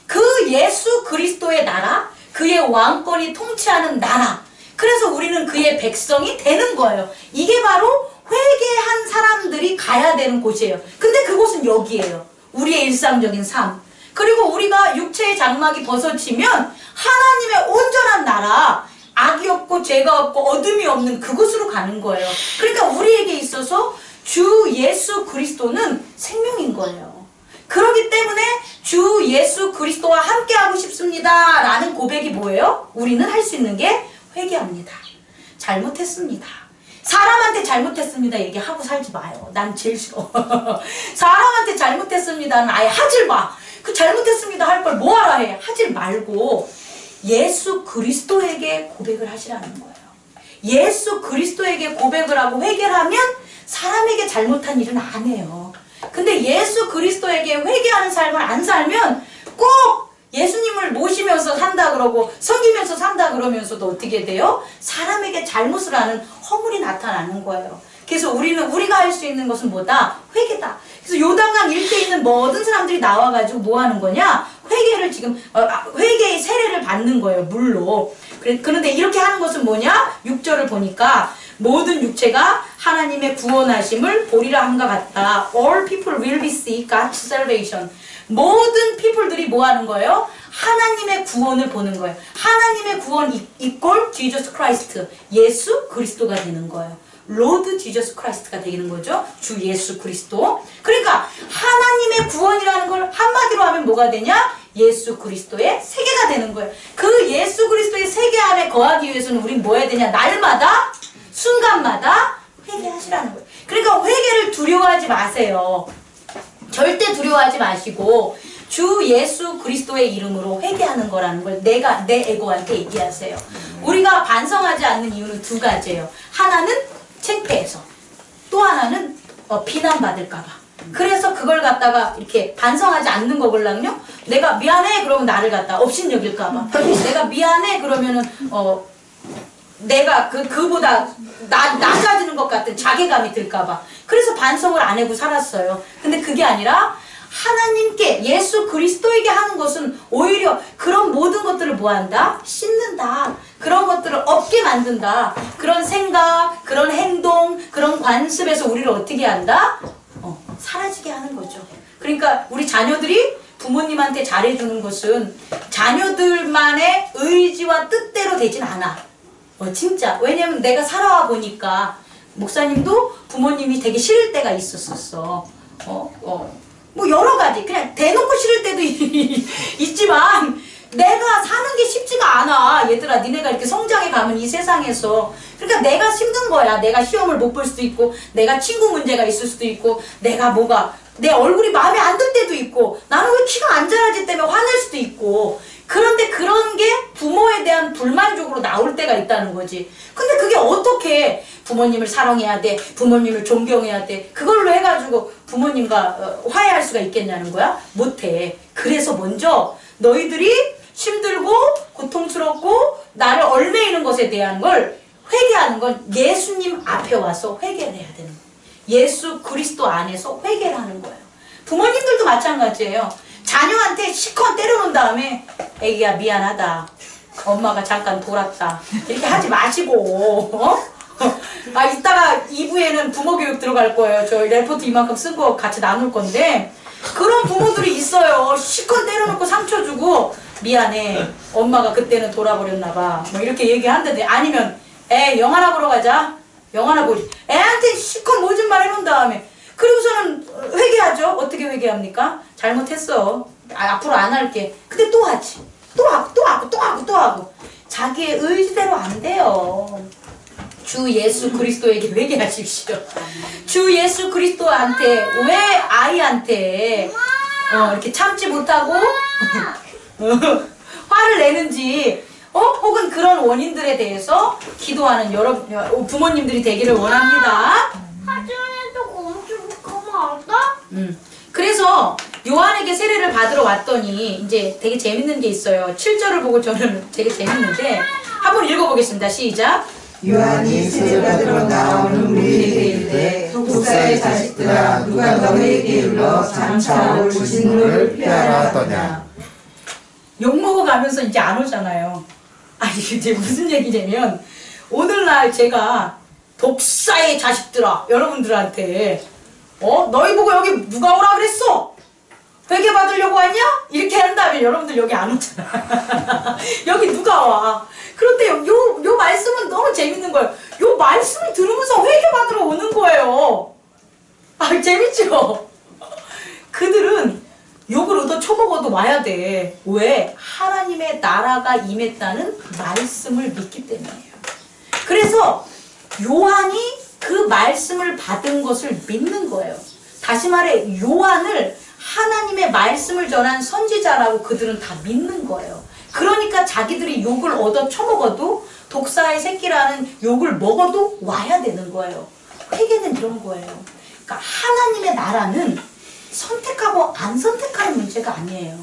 그 예수 그리스도의 나라, 그의 왕권이 통치하는 나라. 그래서 우리는 그의 백성이 되는 거예요. 이게 바로 회개한 사람들이 가야 되는 곳이에요. 근데 그곳은 여기예요. 우리의 일상적인 삶. 그리고 우리가 육체의 장막이 벗어지면 하나님의 온전한 나라, 악이 없고 죄가 없고 어둠이 없는 그곳으로 가는 거예요. 그러니까 우리에게 있어서 주 예수 그리스도는 생명인 거예요. 그렇기 때문에 주 예수 그리스도와 함께하고 싶습니다 라는 고백이 뭐예요? 우리는 할 수 있는 게 회개합니다. 잘못했습니다. 사람한테 잘못했습니다 얘기하고 살지 마요. 난 제일 싫어. 사람한테 잘못했습니다는 아예 하질 마. 그 잘못했습니다 할 걸 뭐하라 해. 하질 말고 예수 그리스도에게 고백을 하시라는 거예요. 예수 그리스도에게 고백을 하고 회개를 하면 사람에게 잘못한 일은 안 해요. 근데 예수 그리스도에게 회개하는 삶을 안 살면 꼭 예수님을 모시면서 산다 그러고 섬기면서 산다 그러면서도 어떻게 돼요? 사람에게 잘못을 하는 허물이 나타나는 거예요. 그래서 우리가 할 수 있는 것은 뭐다? 회개다. 그래서 요단강 일대에 있는 모든 사람들이 나와가지고 뭐 하는 거냐? 회개를 지금 회개의 세례를 받는 거예요. 물로. 그런데 이렇게 하는 것은 뭐냐? 6절을 보니까 모든 육체가 하나님의 구원하심을 보리라 함과 같다. All people will receive God's salvation. 모든 people들이 뭐 하는 거예요? 하나님의 구원을 보는 거예요. 하나님의 구원 equal Jesus Christ. 예수 그리스도가 되는 거예요. 로드 지저스 크라이스트가 되는 거죠. 주 예수 그리스도. 그러니까 하나님의 구원이라는 걸 한마디로 하면 뭐가 되냐? 예수 그리스도의 세계가 되는 거예요. 그 예수 그리스도의 세계 안에 거하기 위해서는 우린 뭐 해야 되냐? 날마다 순간마다 회개하시라는 거예요. 그러니까 회개를 두려워하지 마세요. 절대 두려워하지 마시고 주 예수 그리스도의 이름으로 회개하는 거라는 걸 내 에고한테 얘기하세요. 우리가 반성하지 않는 이유는 두 가지예요. 하나는 창피해서, 또 하나는 비난받을까봐. 그래서 그걸 갖다가 이렇게 반성하지 않는 거 보려면요, 내가 미안해 그러면 나를 갖다 업신여길까봐. 내가 미안해 그러면은 내가 그보다 낮아지는 것 같은 자괴감이 들까봐. 그래서 반성을 안 하고 살았어요. 근데 그게 아니라 하나님께 예수 그리스도에게 하는 것은 오히려 그런 모든 것들을 뭐한다? 씻는다. 그런 것들을 없게 만든다. 그런 생각, 그런 행동, 그런 관습에서 우리를 어떻게 한다? 사라지게 하는 거죠. 그러니까 우리 자녀들이 부모님한테 잘해주는 것은 자녀들만의 의지와 뜻대로 되진 않아. 진짜. 왜냐면 내가 살아와 보니까 목사님도 부모님이 되게 싫을 때가 있었었어. 뭐 여러 가지 그냥 대놓고 싫을 때도 있지만 내가 사는 게 쉽지가 않아. 얘들아, 니네가 이렇게 성장해 가면 이 세상에서, 그러니까 내가 힘든 거야. 내가 시험을 못 볼 수도 있고, 내가 친구 문제가 있을 수도 있고, 내 얼굴이 마음에 안 들 때도 있고, 나는 왜 키가 안 자라지 때문에 화낼 수도 있고. 그런데 그런 게 부모에 대한 불만족으로 나올 때가 있다는 거지. 근데 그게 어떻게 부모님을 사랑해야 돼, 부모님을 존경해야 돼, 그걸로 해가지고 부모님과 화해할 수가 있겠냐는 거야? 못해. 그래서 먼저 너희들이 힘들고 고통스럽고 나를 얽매이는 것에 대한 걸 회개하는 건 예수님 앞에 와서 회개를 해야 되는 거예요. 예수 그리스도 안에서 회개를 하는 거예요. 부모님들도 마찬가지예요. 자녀한테 시컨 때려놓은 다음에 애기야 미안하다, 엄마가 잠깐 돌았다, 이렇게 하지 마시고 이따가 2부에는 부모 교육 들어갈 거예요. 저 레포트 이만큼 쓴 거 같이 나눌 건데, 그런 부모들이 있어요. 시컨 때려놓고 상처 주고 미안해, 엄마가 그때는 돌아버렸나 봐, 뭐 이렇게 얘기한다든지, 아니면 영화나 보러 가자, 영화나 보지, 애한테 시컨 모진 말 해놓은 다음에 그리고서는 회개하죠. 어떻게 회개합니까? 잘못했어, 앞으로 안 할게. 근데 또 하지, 또 하고 자기의 의지대로 안 돼요. 주 예수 그리스도에게 회개하십시오. 주 예수 그리스도한테, 왜 아이한테 이렇게 참지 못하고 화를 내는지, 혹은 그런 원인들에 대해서 기도하는 여러분 부모님들이 되기를 원합니다. 사진에도 공주복하면 알다? 그래서 요한에게 세례를 받으러 왔더니 이제 되게 재밌는 게 있어요. 7절을 보고 저는 되게 재밌는데 한번 읽어보겠습니다. 시작. 요한이 세례받으러 나오는 우리에게 이르되 독사의 자식들아, 누가 너희에게 일러 장차 올 진노를 피하라 하더냐. 욕먹어 가면서 이제 안 오잖아요. 아니 이제 무슨 얘기냐면, 오늘날 제가 독사의 자식들아 여러분들한테 너희 보고 여기 누가 오라 그랬어? 회개 받으려고 왔냐? 이렇게 한다면 여러분들 여기 안 오잖아. 여기 누가 와? 그런데 요 말씀은 너무 재밌는 거예요. 요 말씀을 들으면서 회개 받으러 오는 거예요. 재밌죠? 그들은 욕을 얻어 쳐먹어도 와야 돼. 왜? 하나님의 나라가 임했다는 말씀을 믿기 때문이에요. 그래서 요한이 그 말씀을 받은 것을 믿는 거예요. 다시 말해, 요한을 하나님의 말씀을 전한 선지자라고 그들은 다 믿는 거예요. 그러니까 자기들이 욕을 얻어 처먹어도 독사의 새끼라는 욕을 먹어도 와야 되는 거예요. 회개는 이런 거예요. 그러니까 하나님의 나라는 선택하고 안 선택하는 문제가 아니에요.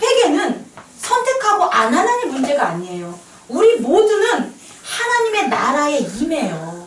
회개는 선택하고 안 하는 문제가 아니에요. 우리 모두는 하나님의 나라에 임해요.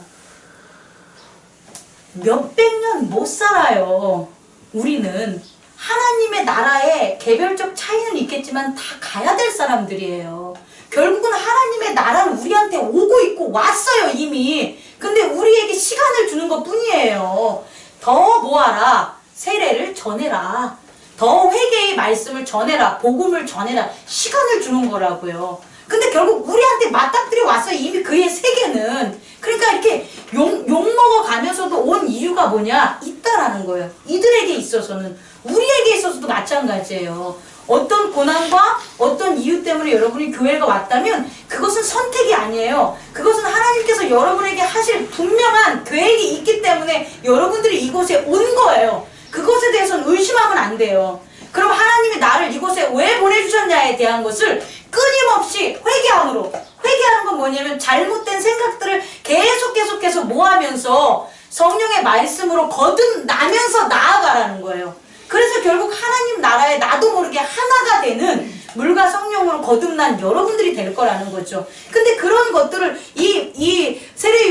몇백 년 못 살아요. 우리는 하나님의 나라에 개별적 차이는 있겠지만 다 가야 될 사람들이에요. 결국은 하나님의 나라는 우리한테 오고 있고 왔어요, 이미. 근데 우리에게 시간을 주는 것 뿐이에요. 더 모아라. 세례를 전해라. 더 회개의 말씀을 전해라. 복음을 전해라. 시간을 주는 거라고요. 근데 결국 우리한테 맞닥뜨려 왔어요. 이미 그의 세계는. 그러니까 이렇게 욕먹어 가면서도 온 이유가 뭐냐? 있다라는 거예요. 이들에게 있어서는. 우리에게 있어서도 마찬가지예요. 어떤 고난과 어떤 이유 때문에 여러분이 교회가 왔다면 그것은 선택이 아니에요. 그것은 하나님께서 여러분에게 하실 분명한 계획이 있기 때문에 여러분들이 이곳에 온 거예요. 그것에 대해서는 의심하면 안 돼요. 그럼 하나님이 나를 이곳에 왜 보내주셨냐에 대한 것을 끊임없이 회개함으로, 회개하는 건 뭐냐면 잘못된 생각들을 계속해서 모으면서 성령의 말씀으로 거듭나면서 나아가라는 거예요. 그래서 결국 하나님 나라에 나도 모르게 하나가 되는 물과 성령으로 거듭난 여러분들이 될 거라는 거죠. 근데 그런 것들을 이 세례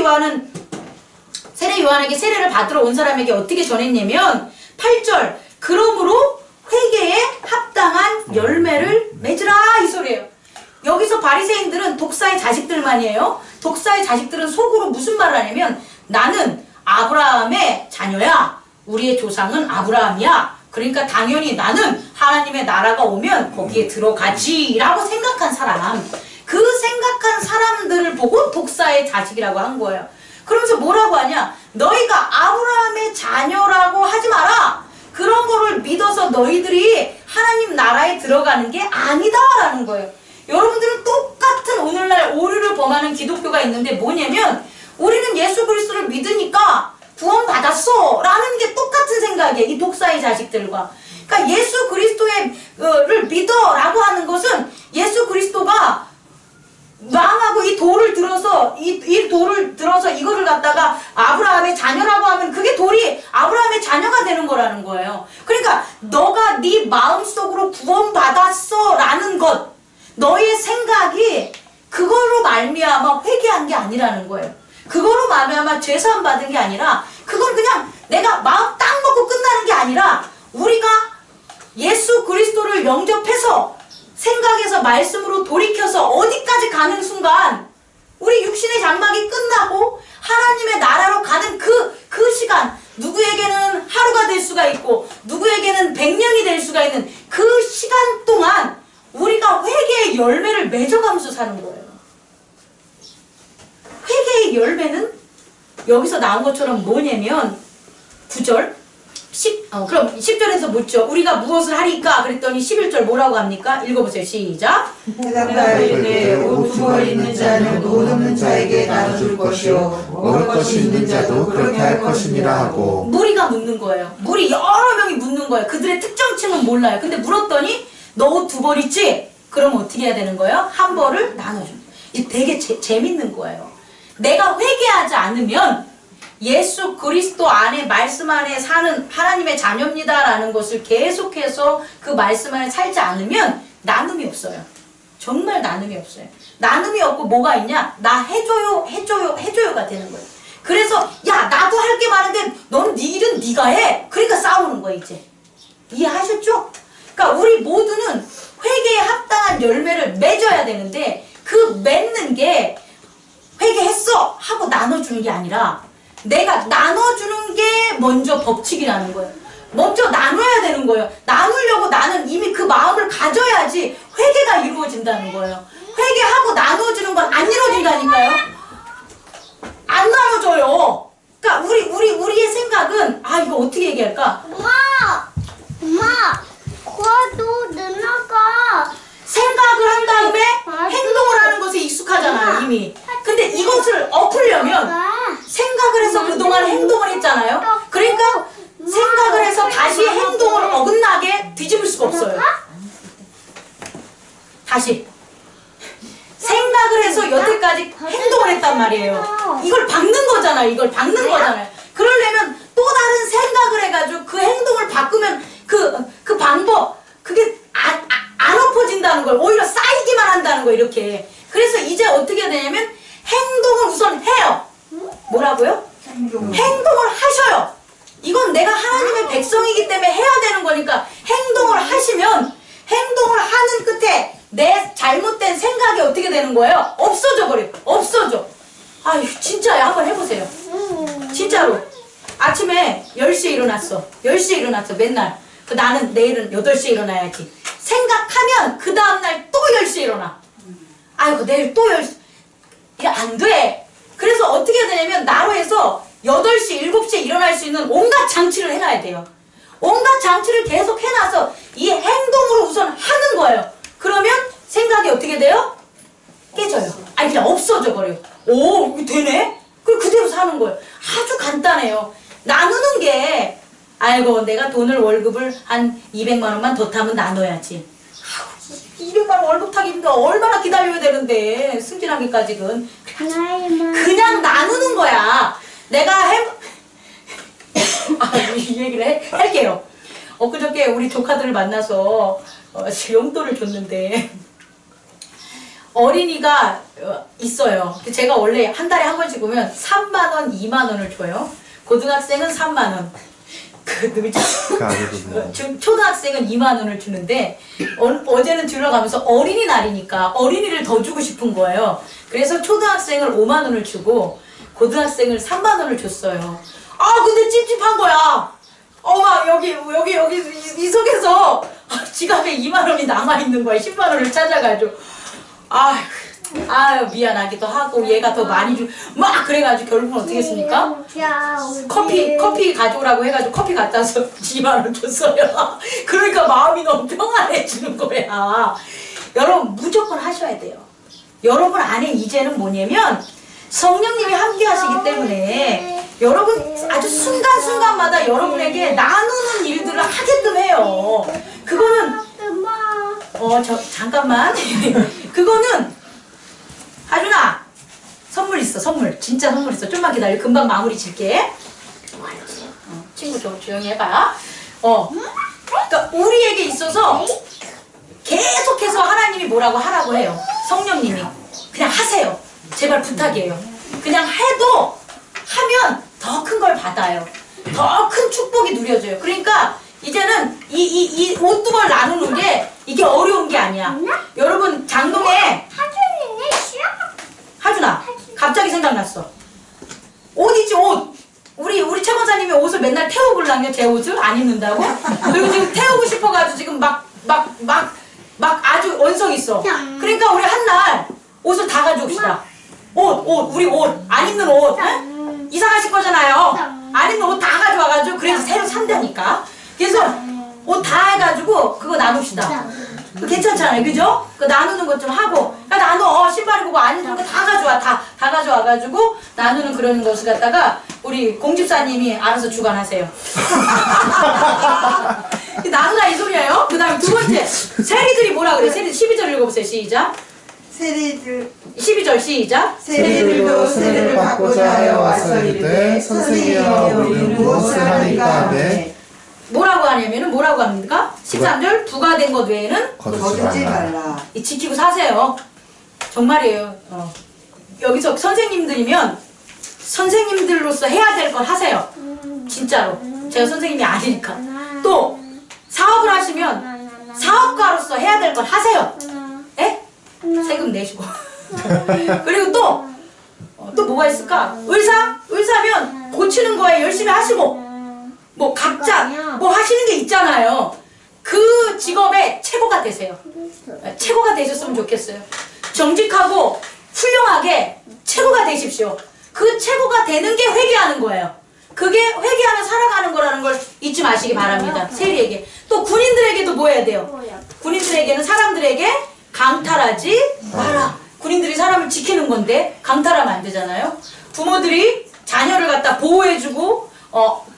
요한에게 세례를 받으러 온 사람에게 어떻게 전했냐면 8절 그러므로 회개에 합당한 열매를 맺으라 이 소리예요. 여기서 바리새인들은 독사의 자식들만이에요. 독사의 자식들은 속으로 무슨 말을 하냐면 나는 아브라함의 자녀야. 우리의 조상은 아브라함이야. 그러니까 당연히 나는 하나님의 나라가 오면 거기에 들어가지 라고 생각한 사람. 그 생각한 사람들을 보고 독사의 자식이라고 한 거예요. 그러면서 뭐라고 하냐? 너희가 아브라함의 자녀라고 하지 마라. 그런 거를 믿어서 너희들이 하나님 나라에 들어가는 게 아니다라는 거예요. 여러분들은 똑같은 오늘날 오류를 범하는 기독교가 있는데 뭐냐면 우리는 예수 그리스도를 믿으니까 구원받았어 라는 게 똑같은 생각이에요. 이 독사의 자식들과. 그러니까 예수 그리스도를 믿어 라고 하는 것은 예수 그리스도가 왕하고 이 돌을 들어서 이거를 갖다가 아브라함의 자녀라고 하면 그게 돌이 아브라함의 자녀가 되는 거라는 거예요. 그러니까 너가 네 마음속으로 구원받았어 라는 것, 너의 생각이 그걸로 말미암아 회개한 게 아니라는 거예요. 그거로 말미암아 죄사함 받은 게 아니라 그건 그냥 내가 마음 딱 먹고 끝나는 게 아니라 우리가 예수 그리스도를 영접해서 생각에서 말씀으로 돌이켜서 어디까지 가는 순간 우리 육신의 장막이 끝나고 하나님의 나라로 가는 그 시간, 누구에게는 하루가 될 수가 있고 누구에게는 100년이 될 수가 있는 그 시간 동안 우리가 회개의 열매를 맺어가면서 사는 거예요. 회개의 열매는 여기서 나온 것처럼 뭐냐면 9절 그럼 10절에서 묻죠. 우리가 무엇을 하리까? 그랬더니 11절 뭐라고 합니까? 읽어보세요. 시작. 대답하여 이르되 옷 두 벌 있는 자는 돈 없는 자에게 나눠줄 것이요 먹을 것이 있는 자도 그렇게 할 것이니라 하고. 무리가 묻는 거예요. 무리 여러 명이 묻는 거예요. 그들의 특정층은 몰라요. 근데 물었더니 너 옷 두 벌 있지? 그럼 어떻게 해야 되는 거예요? 한 벌을 나눠줍니다. 이게 되게 재밌는 거예요. 내가 회개하지 않으면 예수 그리스도 안에 말씀 안에 사는 하나님의 자녀입니다라는 것을 계속해서 그 말씀 안에 살지 않으면 나눔이 없어요. 정말 나눔이 없어요. 나눔이 없고 뭐가 있냐? 나 해줘요가 되는 거예요. 그래서 야 나도 할 게 많은데 너는 네 일은 네가 해. 그러니까 싸우는 거예요 이제. 이해하셨죠? 그러니까 우리 모두는 회개에 합당한 열매를 맺어야 되는데 그 맺는 게 회개했어 하고 나눠주는 게 아니라 내가 나눠주는 게 먼저 법칙이라는 거예요. 먼저 나눠야 되는 거예요. 나누려고 나는 이미 그 마음을 가져야지 회개가 이루어진다는 거예요. 회개하고 나눠주는 건 안 이루어진다니까요. 안 나눠줘요. 그러니까 우리의 생각은 이거 어떻게 얘기할까? 엄마, 그래도 누나가 생각을 한 다음에 행동을 하는 것에 익숙하잖아요 이미. 근데 이것을 엎으려면 생각을 해서 그동안 행동을 했잖아요. 그러니까 생각을 해서 다시 행동을 어긋나게 뒤집을 수가 없어요. 다시 거란 말이에요. 이걸 박는 거잖아. 이걸 박는 거잖아요. 그러려면 또 다른 생각을 해가지고 그 행동을 바꾸면 그 방법, 그게 안 엎어진다는 걸, 오히려 쌓이기만 한다는 거, 이렇게. 그래서 이제 어떻게 되냐면 행동을 우선 해요. 뭐라고요? 행동을 하셔요. 이건 내가 하나님의 백성이기 때문에 해야 되는 거니까 행동을 하시면 행동을 하는 끝에 내 잘못된 생각이 어떻게 되는 거예요? 없어져 버려요. 없어져. 아유, 진짜요. 한번 해보세요. 진짜로. 아침에 10시에 일어났어. 10시에 일어났어. 맨날. 나는 내일은 8시에 일어나야지. 생각하면 그 다음날 또 10시에 일어나. 아이고, 내일 또 10시. 이게 안 돼. 그래서 어떻게 되냐면 나로 해서 8시, 7시에 일어날 수 있는 온갖 장치를 해놔야 돼요. 온갖 장치를 계속 해놔서 이 행동으로 우선 하는 거예요. 그러면 생각이 어떻게 돼요? 깨져요. 아니, 그냥 없어져 버려요. 오, 이거 되네? 그대로 사는 거예요. 아주 간단해요. 나누는 게, 아이고, 내가 돈을 월급을 한 200만 원만 더 타면 나눠야지. 200만 원 월급 타기니까 얼마나 기다려야 되는데, 승진하기까지는. 그냥 나누는 거야. 내가 이 얘기를 할게요. 엊그저께 우리 조카들을 만나서 용돈을 줬는데, 어린이가 있어요. 제가 원래 한 달에 한 번씩 오면 3만 원, 2만 원을 줘요. 고등학생은 3만 원. 초등학생은 2만 원을 주는데, 어제는 들어가면서 어린이날이니까 어린이를 더 주고 싶은 거예요. 그래서 초등학생을 5만 원을 주고 고등학생을 3만 원을 줬어요. 아, 근데 찝찝한 거야. 막 여기 이 속에서 지갑에 2만 원이 남아있는 거야. 10만 원을 찾아가지고. 아유, 미안하기도 하고, 얘가 더 많이 막 그래가지고 결국은 어떻게 했습니까? 커피 가져오라고 해가지고 커피 갖다 와서 2만 원 줬어요. 그러니까 마음이 너무 평안해지는 거야. 여러분, 무조건 하셔야 돼요. 여러분 안에 이제는 뭐냐면, 성령님이 함께 하시기 때문에, 여러분 아주 순간순간마다 여러분에게 나누는 일들을 하게끔 해요. 그거는, 잠깐만. 그거는, 하준아, 선물 있어, 선물. 진짜 선물 있어. 좀만 기다려. 금방 마무리 질게. 친구 조용히 해봐. 그러니까 우리에게 있어서 계속해서 하나님이 뭐라고 하라고 해요. 성령님이. 그냥 하세요. 제발 부탁이에요. 그냥 해도, 하면 더 큰 걸 받아요. 더 큰 축복이 누려져요. 그러니까 이제는 이 옷두벌 나누는 게 이게 어려운 게 아니야. 여러분, 장동에 하준아, 갑자기 생각났어. 옷 있지, 옷. 우리 최 권사님이 옷을 맨날 태워보려면 제 옷을 안 입는다고? 그리고 지금 태우고 싶어가지고 지금 막 아주 원성 있어. 그러니까 우리 한날 옷을 다 가져옵시다. 우리 옷, 안 입는 옷. 응? 이사가실 거잖아요. 안 입는 옷 다 가져와가지고, 그래서 새로 산다니까. 그래서 옷 다 해가지고 그거 나눕시다. 괜찮잖아요, 그죠? 그 나누는 것 좀 하고, 나눠. 신발 입고 안 입는 거 다 가져와. 다 가져와가지고 나누는 그런 것을 갖다가 우리 공집사님이 알아서 주관하세요. 나누다 이 소리예요. 그 다음에 두 번째, 세리들이 뭐라 그래? 세리 12절 읽어보세요. 시작. 세리들 12절 시작. 세리들도 세례를 받고자 하여 와서 이르되 선생이여 우리는 무엇을 하리까 하되 뭐라고 하냐면은 뭐라고 합니까? 13절 부가된 것 외에는 거두지 말라. 지키고 사세요. 정말이에요. 여기서 선생님들이면 선생님들로서 해야 될 걸 하세요. 진짜로. 제가 선생님이 아니니까. 또 사업을 하시면 사업가로서 해야 될 걸 하세요. 예? 세금 내시고. 그리고 또 뭐가 있을까? 의사면 고치는 거에 열심히 하시고, 뭐 각자 뭐 하시는 게 있잖아요. 그 직업의 최고가 되세요. 최고가 되셨으면 좋겠어요. 정직하고 훌륭하게 최고가 되십시오. 그 최고가 되는 게 회개하는 거예요. 그게 회개하며 살아가는 거라는 걸 잊지 마시기 바랍니다. 세리에게. 또 군인들에게도 뭐 해야 돼요? 군인들에게는 사람들에게 강탈하지 마라. 군인들이 사람을 지키는 건데 강탈하면 안 되잖아요. 부모들이 자녀를 갖다 보호해주고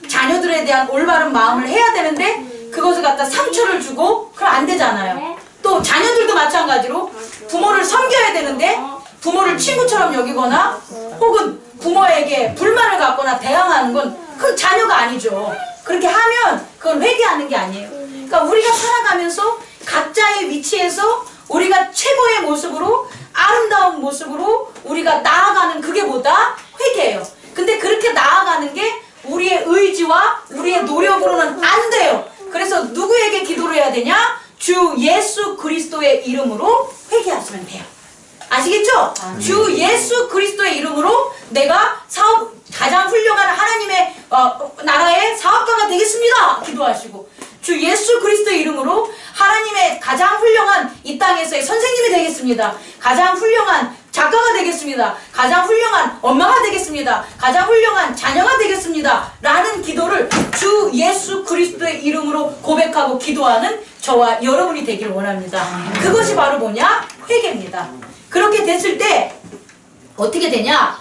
자녀들에 대한 올바른 마음을 해야 되는데 그것을 갖다 상처를 주고 그럼 안 되잖아요. 또 자녀들도 마찬가지로 부모를 섬겨야 되는데 부모를 친구처럼 여기거나 혹은 부모에게 불만을 갖거나 대항하는 건 그건 자녀가 아니죠. 그렇게 하면 그건 회개하는 게 아니에요. 그러니까 우리가 살아가면서 각자의 위치에서 우리가 최고의 모습으로 아름다운 모습으로 우리가 나아가는 그게 뭐다? 회개예요. 근데 그렇게 나아가는 게 우리의 의지와 우리의 노력으로는 안 돼요. 그래서 누구에게 기도를 해야 되냐? 주 예수 그리스도의 이름으로 회개하시면 돼요. 아시겠죠? 주 예수 그리스도의 이름으로 내가 가장 훌륭한 하나님의 나라의 사업가가 되겠습니다. 기도하시고 주 예수 그리스도의 이름으로 하나님의 가장 훌륭한 이 땅에서의 선생님이 되겠습니다. 가장 훌륭한 작가가 되겠습니다. 가장 훌륭한 엄마가 되겠습니다. 가장 훌륭한 자녀가 되겠습니다. 라는 기도를 주 예수 그리스도의 이름으로 고백하고 기도하는 저와 여러분이 되기를 원합니다. 그것이 바로 뭐냐? 회개입니다. 그렇게 됐을 때 어떻게 되냐?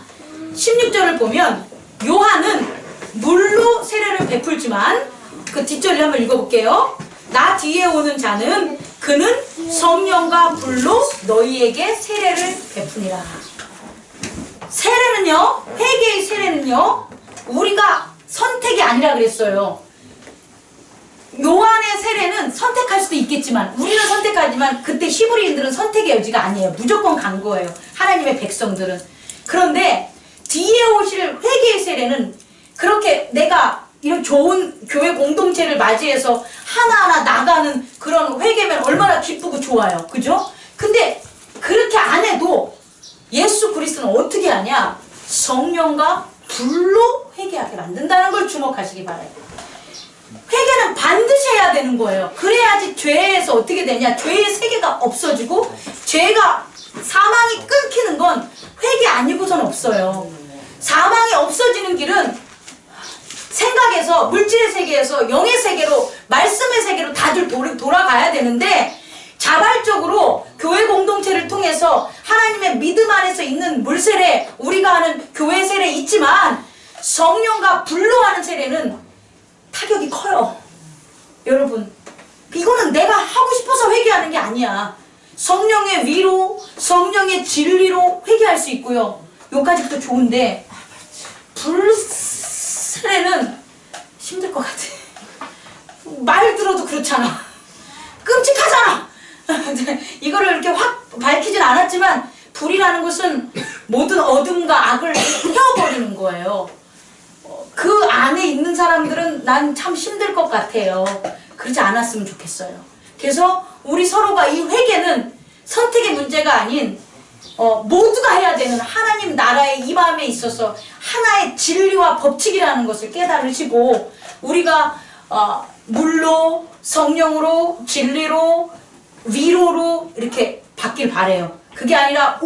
16절을 보면 요한은 물로 세례를 베풀지만 그 뒷절을 한번 읽어볼게요. 나 뒤에 오는 자는 그는 성령과 불로 너희에게 세례를 베푸니라. 세례는요, 회개의 세례는요, 우리가 선택이 아니라 그랬어요. 요한의 세례는 선택할 수도 있겠지만 우리는 선택하지만 그때 히브리인들은 선택의 여지가 아니에요. 무조건 간 거예요. 하나님의 백성들은. 그런데 뒤에 오실 회개의 세례는 그렇게 내가 이런 좋은 교회 공동체를 맞이해서 하나하나 나가는 그런 회개면 얼마나 기쁘고 좋아요. 그죠? 근데 그렇게 안 해도 예수 그리스도는 어떻게 하냐? 성령과 불로 회개하게 만든다는 걸 주목하시기 바라요. 회개는 반드시 해야 되는 거예요. 그래야지 죄에서 어떻게 되냐? 죄의 세계가 없어지고 죄가 사망이 끊기는 건 회개 아니고선 없어요. 사망이 없어지는 길은 생각에서 물질의 세계에서 영의 세계로 말씀의 세계로 다들 돌아가야 되는데 자발적으로 교회 공동체를 통해서 하나님의 믿음 안에서 있는 물세례 우리가 하는 교회 세례 있지만 성령과 불로 하는 세례는 타격이 커요. 여러분 이거는 내가 하고 싶어서 회개하는 게 아니야. 성령의 위로 성령의 진리로 회개할 수 있고요. 요까지부터 좋은데 불세례는 힘들 것 같아. 말 들어도 그렇잖아. 끔찍하잖아. 이거를 이렇게 확 밝히진 않았지만 불이라는 것은 모든 어둠과 악을 태워버리는 거예요. 그 안에 있는 사람들은 난 참 힘들 것 같아요. 그러지 않았으면 좋겠어요. 그래서 우리 서로가 이 회개는 선택의 문제가 아닌 모두가 해야 되는 하나님 나라의 이 마음에 있어서 하나의 진리와 법칙이라는 것을 깨달으시고 우리가 물로 성령으로 진리로 위로로 이렇게 받길 바래요. 그게 아니라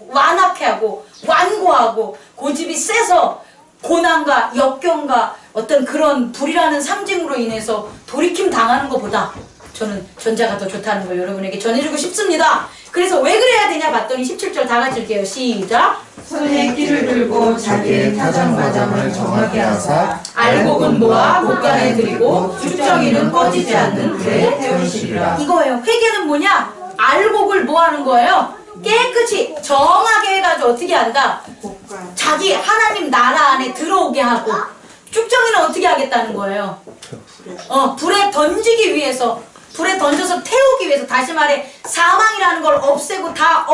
완악해 하고 완고하고 고집이 세서 고난과 역경과 어떤 그런 불이라는 상징으로 인해서 돌이킴 당하는 것보다 저는 전자가 더 좋다는 걸 여러분에게 전해주고 싶습니다. 그래서 왜 그래야 되냐 봤더니 17절 다 같이 읽게요. 시작. 손에 끼를 들고 자기의 타작마장을 정하게 하사 알곡은 모아 곳간에 들이고 죽정이는 꺼지지 않는 불에 태우시리라. 이거예요. 회개는 뭐냐? 알곡을 뭐 하는 거예요? 깨끗이 정하게 해가지고 어떻게 한다? 자기 하나님 나라 안에 들어오게 하고 쭉정이는 어떻게 하겠다는 거예요? 불에 던지기 위해서 불에 던져서 태우기 위해서 다시 말해 사망이라는 걸 없애고 다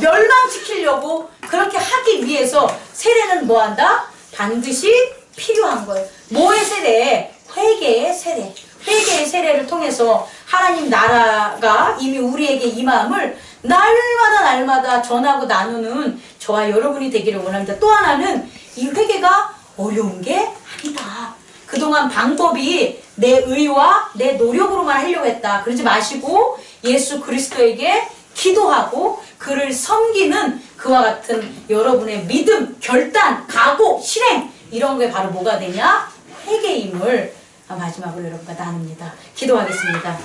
멸망시키려고 그렇게 하기 위해서 세례는 뭐 한다? 반드시 필요한 거예요. 뭐의 세례? 회개의 세례. 회개의 세례를 통해서 하나님 나라가 이미 우리에게 이 마음을 날마다 전하고 나누는 저와 여러분이 되기를 원합니다. 또 하나는 이 회개가 어려운 게 아니다. 그동안 방법이 내 의와 내 노력으로만 하려고 했다. 그러지 마시고 예수 그리스도에게 기도하고 그를 섬기는 그와 같은 여러분의 믿음, 결단, 각오, 실행 이런 게 바로 뭐가 되냐? 회개임을 마지막으로 여러분과 나눕니다. 기도하겠습니다.